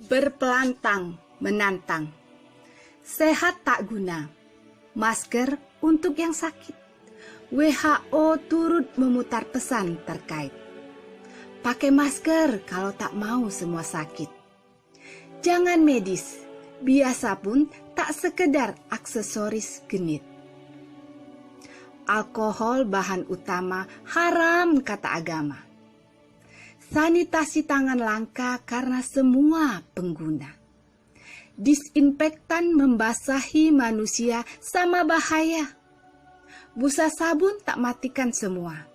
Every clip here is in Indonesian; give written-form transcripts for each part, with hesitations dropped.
berpelantang menantang. Sehat tak guna, masker untuk yang sakit. WHO turut memutar pesan terkait. Pakai masker kalau tak mau semua sakit. Jangan medis, biasa pun tak sekedar aksesoris genit. Alkohol bahan utama haram kata agama. Sanitasi tangan langka karena semua pengguna. Disinfektan membasahi manusia sama bahaya. Busa sabun tak matikan semua,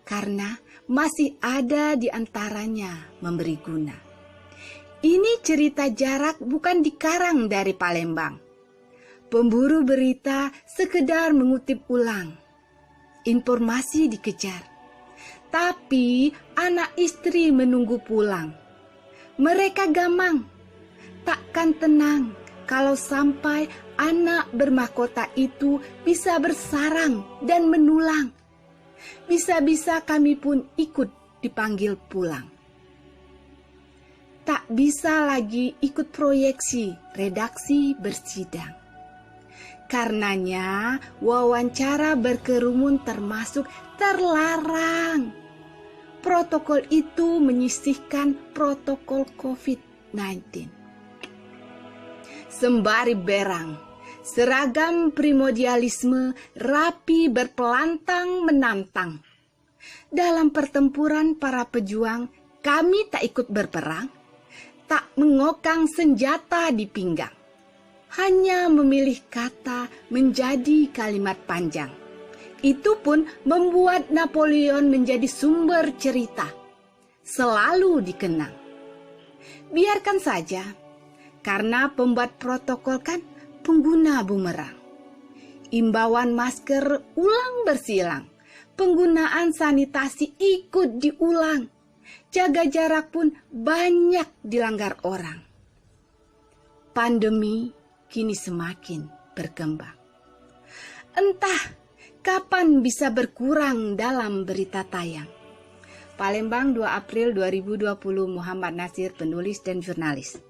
karena masih ada di antaranya memberi guna. Ini cerita jarak bukan dikarang dari Palembang. Pemburu berita sekedar mengutip ulang. Informasi dikejar. Tapi anak istri menunggu pulang. Mereka gamang. Takkan tenang kalau sampai anak bermahkota itu bisa bersarang dan menulang. Bisa-bisa kami pun ikut dipanggil pulang. Tak bisa lagi ikut proyeksi redaksi bersidang. Karenanya wawancara berkerumun termasuk terlarang. Protokol itu menyisihkan protokol COVID-19. Sembari berang, seragam primordialisme rapi berpelantang menantang. Dalam pertempuran para pejuang, kami tak ikut berperang, tak mengokang senjata di pinggang. Hanya memilih kata menjadi kalimat panjang. Itu pun membuat Napoleon menjadi sumber cerita. Selalu dikenang. Biarkan saja, karena pembuat protokol kan pengguna bumerang. Imbauan masker ulang bersilang. Penggunaan sanitasi ikut diulang. Jaga jarak pun banyak dilanggar orang. Pandemi kini semakin berkembang. Entah kapan bisa berkurang dalam berita tayang. Palembang 2 April 2020, Muhammad Nasir, penulis dan jurnalis.